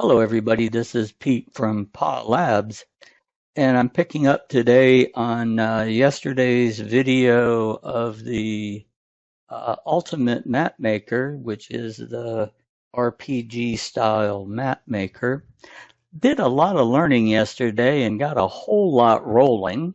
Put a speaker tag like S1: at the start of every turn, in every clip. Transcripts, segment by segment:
S1: Hello, everybody. This is Pete from PA Labs, and I'm picking up today on yesterday's video of the Ultimate Map Maker, which is the RPG style map maker. Did a lot of learning yesterday and got a whole lot rolling.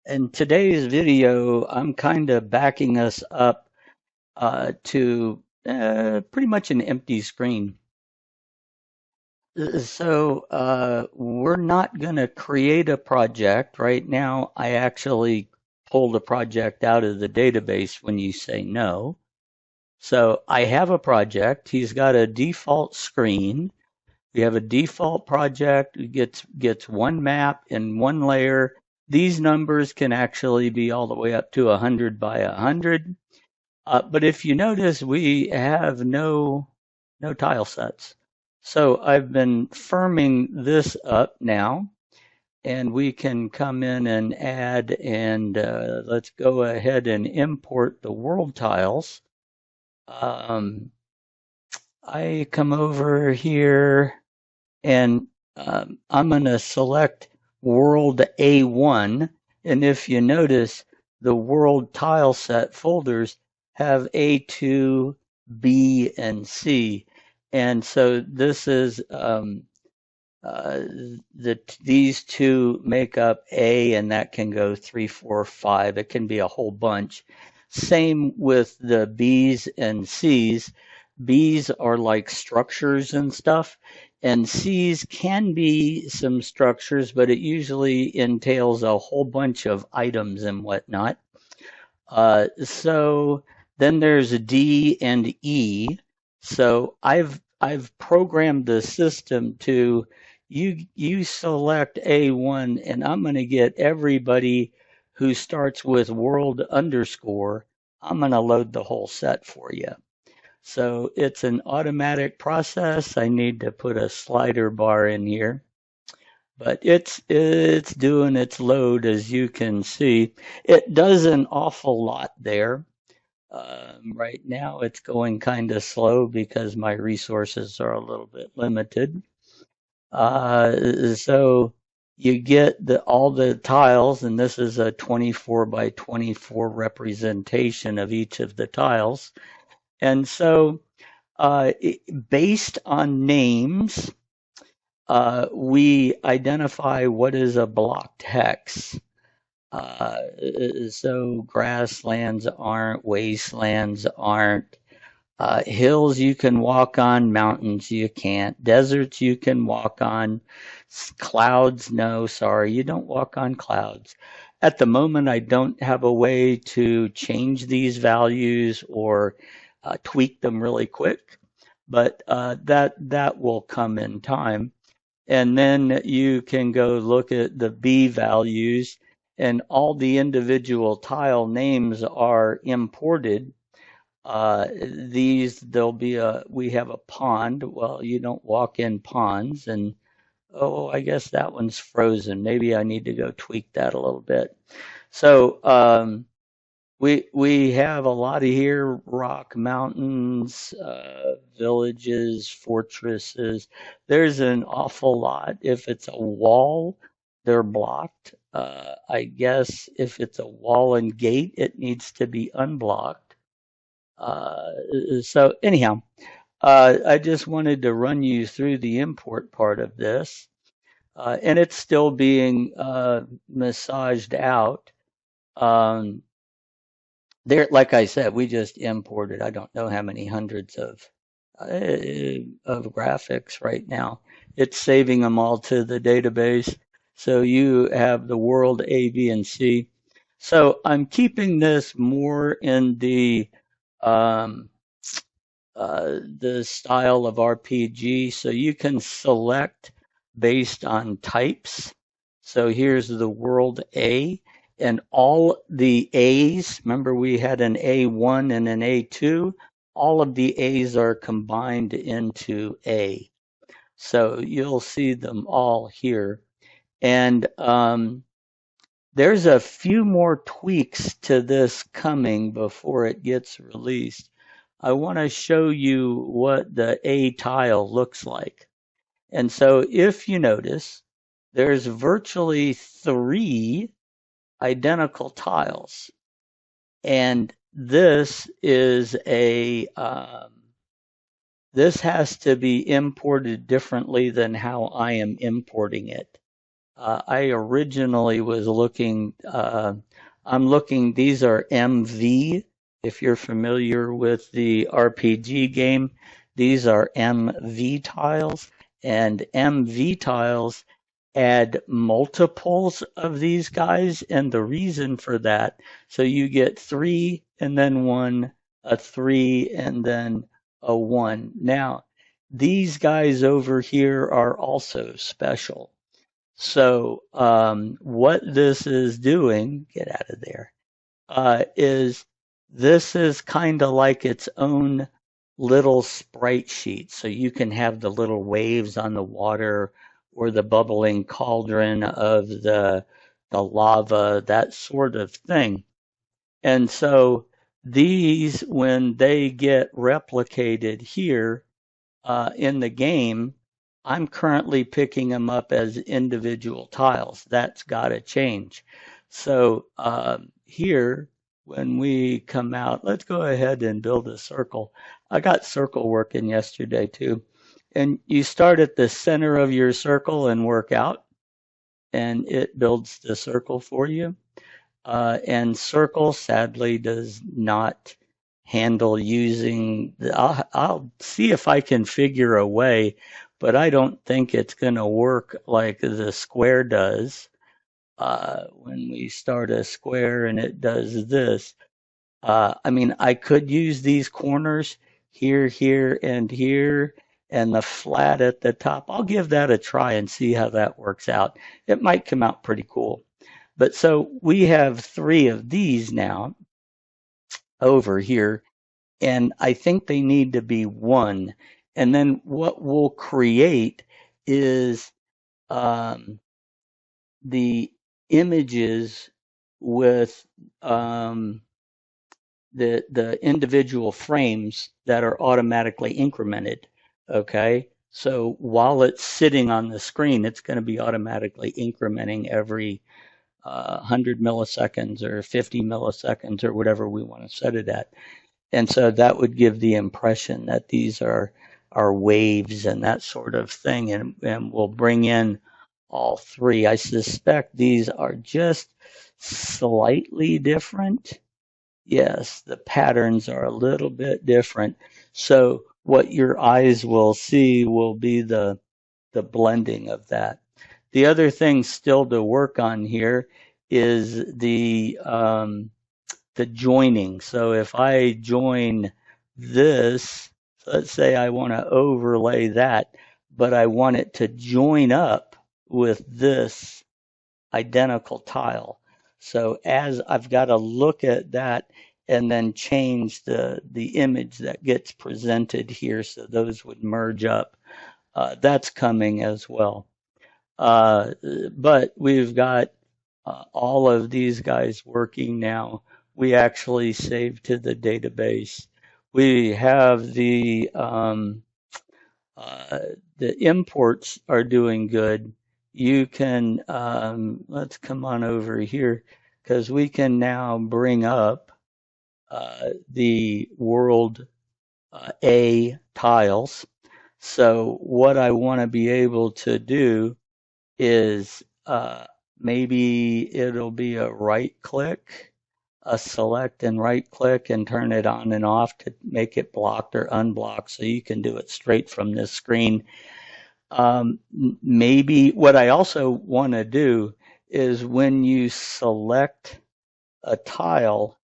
S1: In today's video, I'm kind of backing us up to pretty much an empty screen. So we're not going to create a project right now. I actually pulled a project out of the database when you say no. So I have a project. He's got a default screen. We have a default project. It gets one map in one layer. These numbers can actually be all the way up to 100 by 100. But if you notice, we have no tile sets. So I've been firming this up now, and we can come in and add, and let's go ahead and import the world tiles. Um, I come over here, and I'm going to select world A1. And if you notice, the world tile set folders have A2, B, and C. And so this is uh, these two make up A, and that can go 3, 4, 5. It can be a whole bunch. Same with the B's and C's. B's are like structures and stuff, and C's can be some structures, but it usually entails a whole bunch of items and whatnot. So then there's D and E. So I've programmed the system to you select A1, and I'm going to get everybody who starts with world underscore. I'm going to load the whole set for you. So it's an automatic process. I need to put a slider bar in here, but it's doing its load, as you can see. It does an awful lot there. Right now it's going kind of slow because my resources are a little bit limited. So you get all the tiles, and this is a 24 by 24 representation of each of the tiles. And so uh, based on names, we identify what is a blocked hex. Uh, so grasslands aren't, wastelands aren't, hills you can walk on, mountains you can't, deserts you can walk on, clouds, no, sorry, you don't walk on clouds. At the moment, I don't have a way to change these values or tweak them really quick, but that will come in time. And then you can go look at the B values, and all the individual tile names are imported. There'll be we have a pond. Well, you don't walk in ponds, and oh, I guess that one's frozen. Maybe I need to go tweak that a little bit. So we have a lot of here: rock, mountains, villages, fortresses. There's an awful lot. If it's a wall, they're blocked. I guess if it's a wall and gate, it needs to be unblocked. So anyhow, I just wanted to run you through the import part of this, and it's still being massaged out. Um, there, like I said, we just imported. I don't know how many hundreds of graphics right now. It's saving them all to the database. So you have the world A, B, and C. So I'm keeping this more in um, the style of RPG. So you can select based on types. So here's the world A, and all the A's, remember we had an A1 and an A2, all of the A's are combined into A. So you'll see them all here. And there's a few more tweaks to this coming before it gets released. I want to show you what the A tile looks like. And so if you notice, there's virtually three identical tiles. And this has to be imported differently than how I am importing it. I originally was looking, I'm looking, these are MV. If you're familiar with the RPG game, these are MV tiles, and MV tiles add multiples of these guys. And the reason for that, so you get three and then one, a three and then a one. Now, these guys over here are also special. So what this is doing, get out of there, is this is kind of like its own little sprite sheet. So you can have the little waves on the water or the bubbling cauldron of the lava, that sort of thing. And so these, when they get replicated here, in the game, I'm currently picking them up as individual tiles. That's got to change. So here, when we come out, let's go ahead and build a circle. I got circle working yesterday too. And you start at the center of your circle and work out, and it builds the circle for you. And Circle sadly does not handle using. I'll see if I can figure a way, but I don't think it's going to work like the square does. When we start a square and it does this, I mean, I could use these corners here, here, and here, and the flat at the top. I'll give that a try and see how that works out. It might come out pretty cool. But so we have three of these now over here, and I think they need to be one. And then what we'll create is the images with the individual frames that are automatically incremented. Okay, so while it's sitting on the screen, it's going to be automatically incrementing every 100 milliseconds or 50 milliseconds or whatever we want to set it at. And so that would give the impression that these are waves and that sort of thing. And we'll bring in all three. I suspect these are just slightly different. Yes, the patterns are a little bit different. So what your eyes will see will be the blending of that. The other thing still to work on here is the joining. So if I join this, let's say I want to overlay that, but I want it to join up with this identical tile. So as I've got to look at that and then change the image that gets presented here, so those would merge up. That's coming as well. But we've got all of these guys working now. We actually save to the database. We have the imports are doing good. You can, let's come on over here because we can now bring up the world A tiles. So what I want to be able to do is maybe it'll be a right click, a select and right click and turn it on and off to make it blocked or unblocked so you can do it straight from this screen. Maybe what I also want to do is when you select a tile,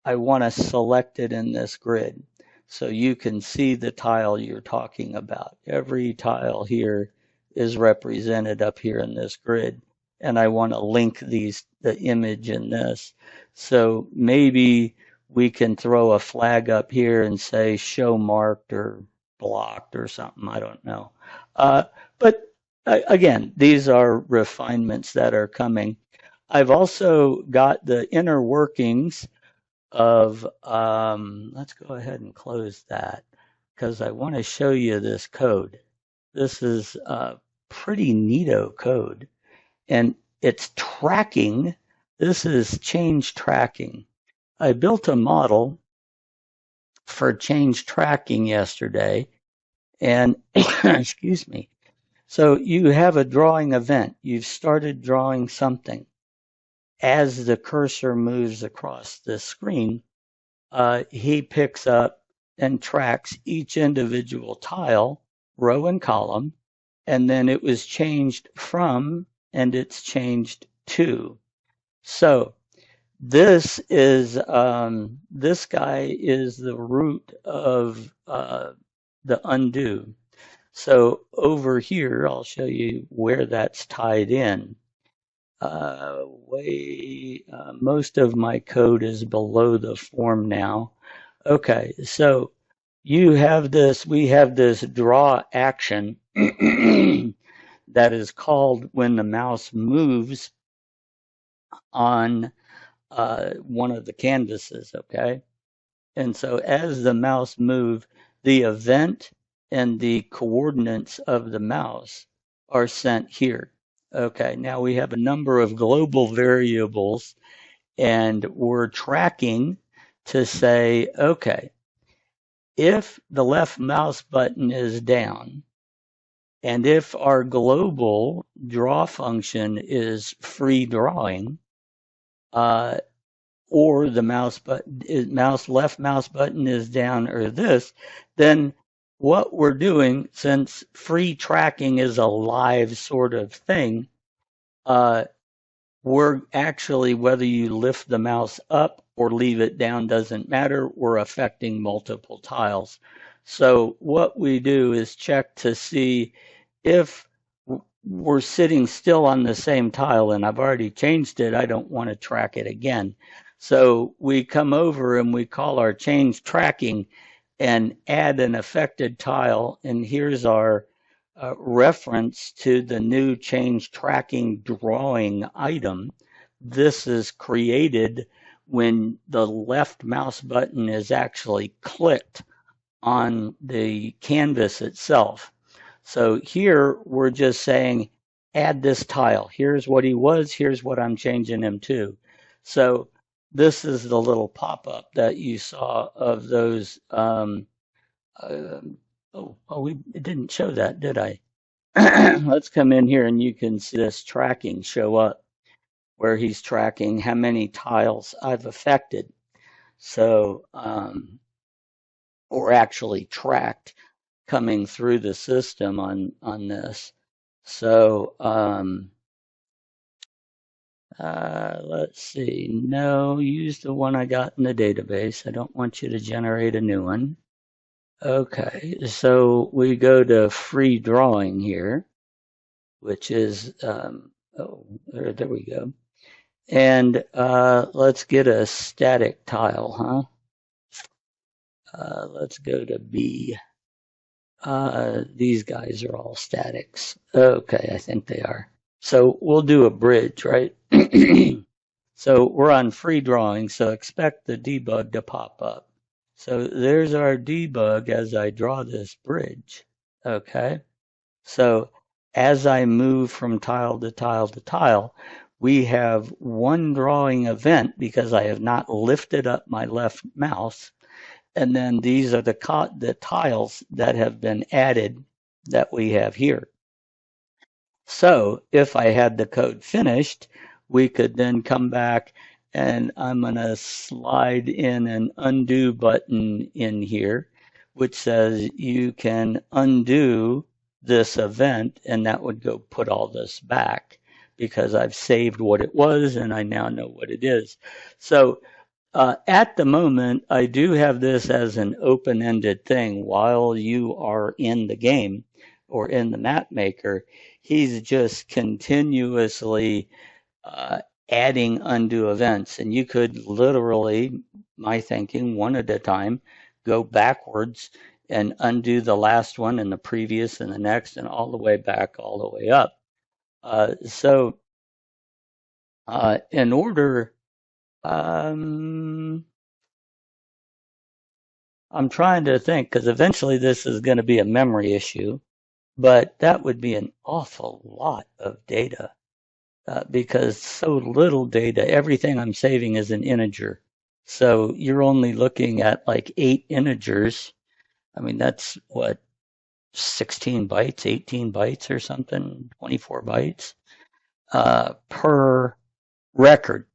S1: I want to select it in this grid so you can see the tile you're talking about. Every tile here is represented up here in this grid, and I want to link the image in this. So maybe we can throw a flag up here and say show marked or blocked or something. I don't know. But again, these are refinements that are coming. I've also got the inner workings of, let's go ahead and close that because I want to show you this code. This is pretty neato code. And it's tracking. This is change tracking. I built a model for change tracking yesterday, and excuse me. So you have a drawing event. You've started drawing something. As the cursor moves across the screen, he picks up and tracks each individual tile, row and column, and then it was changed from and it's changed to. So this guy is the root of the undo. So over here, I'll show you where that's tied in. Most of my code is below the form now. Okay, so we have this draw action that is called when the mouse moves on one of the canvases, okay? And so as the mouse moves, the event and the coordinates of the mouse are sent here. Okay, now we have a number of global variables and we're tracking to say, okay, if the left mouse button is down and if our global draw function is free drawing, uh, or the left mouse button is down or this, then what we're doing, since free tracking is a live sort of thing, uh, we're actually, whether you lift the mouse up or leave it down doesn't matter, we're affecting multiple tiles. So what we do is check to see if we're sitting still on the same tile and I've already changed it, I don't want to track it again. So we come over and we call our change tracking and add an affected tile. And here's our reference to the new change tracking drawing item. This is created when the left mouse button is actually clicked on the canvas itself. So here we're just saying, add this tile. Here's what he was. Here's what I'm changing him to. So this is the little pop-up that you saw of those. We didn't show that, did I? Let's come in here and you can see this tracking show up where he's tracking how many tiles I've affected. So, or actually tracked coming through the system on this. So let's see. No, use the one I got in the database. I don't want you to generate a new one. Okay, so we go to free drawing here, which is there we go. And let's get a static tile, huh? Let's go to B. These guys are all statics. Okay, I think they are. So we'll do a bridge, right? So we're on free drawing, so expect the debug to pop up. So there's our debug as I draw this bridge, okay? So as I move from tile to tile to tile, we have one drawing event because I have not lifted up my left mouse. And then these are the tiles that have been added that we have here. So if I had the code finished, we could then come back and I'm going to slide in an undo button in here, which says you can undo this event, and that would go put all this back because I've saved what it was and I now know what it is. So at the moment, I do have this as an open-ended thing while you are in the game or in the map maker. He's just continuously adding undo events. And you could literally, my thinking, one at a time, go backwards and undo the last one and the previous and the next and all the way back, all the way up. In order, I'm trying to think because eventually this is going to be a memory issue. but that would be an awful lot of data because so little data, everything I'm saving is an integer. So you're only looking at like 8 integers. I mean, that's what, 16 bytes, 18 bytes or something, 24 bytes per record.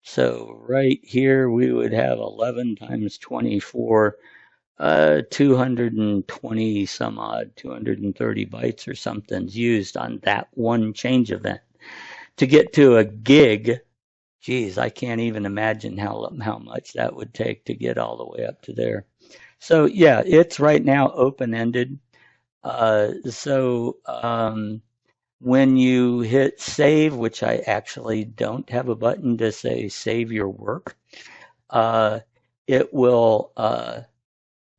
S1: So right here we would have 11 times 24, 220 some odd, 230 bytes or something's used on that one change event. To get to a gig, geez, I can't even imagine how much that would take to get all the way up to there. So yeah, it's right now open-ended. When you hit save, which I actually don't have a button to say save your work, uh, it will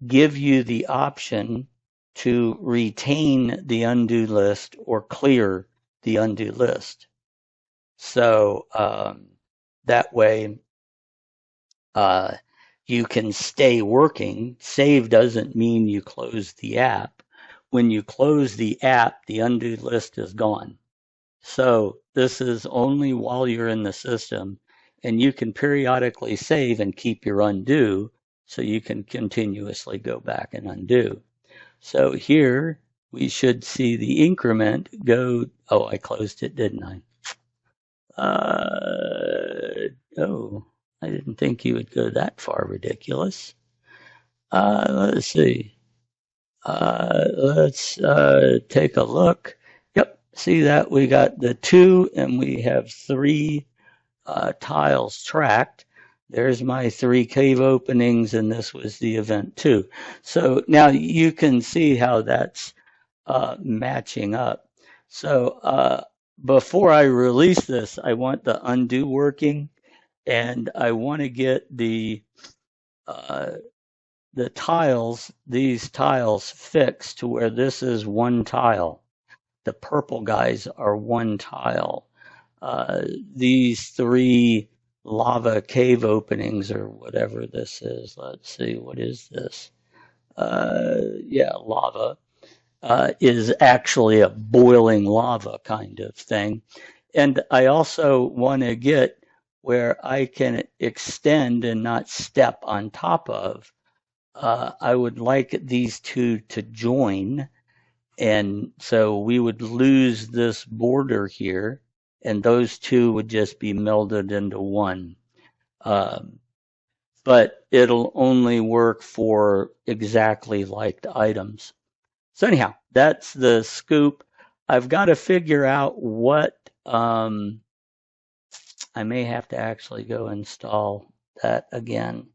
S1: give you the option to retain the undo list or clear the undo list. So that way you can stay working. Save doesn't mean you close the app. When you close the app, the undo list is gone. So this is only while you're in the system, and you can periodically save and keep your undo so you can continuously go back and undo. So here we should see the increment go. Oh, I closed it, didn't I? Oh, I didn't think you would go that far ridiculous. Let's see. Let's take a look. Yep, see that we got the 2 and we have 3 tiles tracked. There's my 3 cave openings, and this was the event 2. So now you can see how that's matching up. So before I release this, I want the undo working, and I want to get uh, these tiles fixed to where this is one tile. The purple guys are one tile. These 3 lava cave openings or whatever this is. Let's see, what is this? Yeah, lava. Is actually a boiling lava kind of thing. And I also want to get where I can extend and not step on top of. I would like these 2 to join. And so we would lose this border here, and those 2 would just be melded into one. But it'll only work for exactly liked items. So anyhow, that's the scoop. I've got to figure out what I may have to actually go install that again.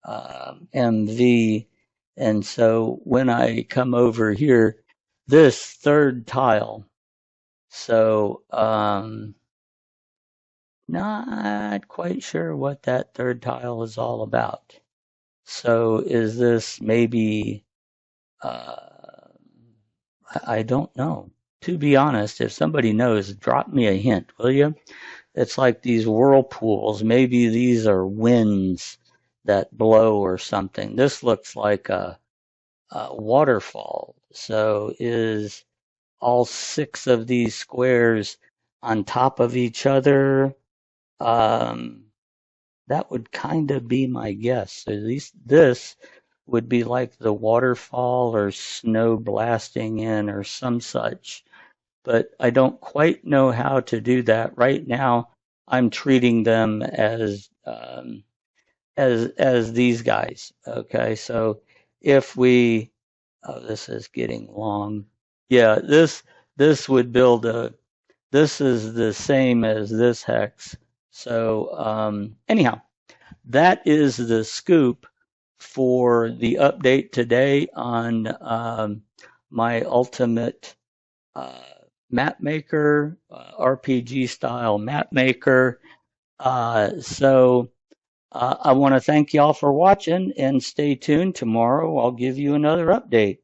S1: MV. And so when I come over here, this third tile, so not quite sure what that third tile is all about. So is this maybe I don't know. To be honest, if somebody knows, drop me a hint, will you? It's like these whirlpools. Maybe these are winds that blow or something. This looks like a waterfall. So is all 6 of these squares on top of each other? That would kind of be my guess. At least this would be like the waterfall or snow blasting in or some such. But I don't quite know how to do that. Right now, I'm treating them as these guys. Okay, so if we, oh, this is getting long. Yeah, this would build a. This is the same as this hex. So anyhow, that is the scoop for the update today on my ultimate map maker, RPG style map maker. So I want to thank y'all for watching and stay tuned. Tomorrow I'll give you another update.